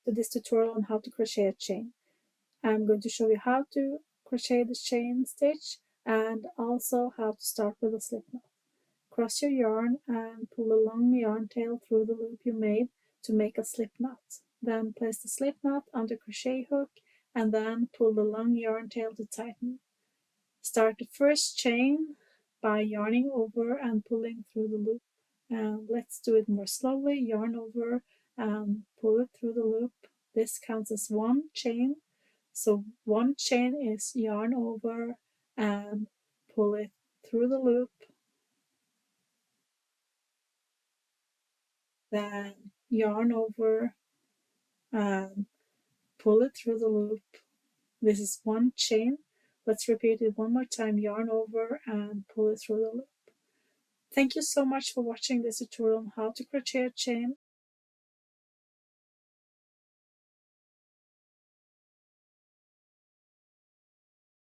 to this tutorial on how to crochet a chain. I'm going to show you how to crochet the chain stitch and also how to start with a slip knot. Cross your yarn and pull a long yarn tail through the loop you made to make a slip knot. Then place the slip knot on the crochet hook and then pull the long yarn tail to tighten. Start the first chain by yarning over and pulling through the loop. And let's do it more slowly. Yarn over and pull it through the loop. This counts as one chain. So one chain is yarn over and pull it through the loop. Then yarn over and pull it through the loop. This is one chain. Let's repeat it one more time. Yarn over and pull it through the loop. Thank you so much for watching this tutorial on how to crochet a chain.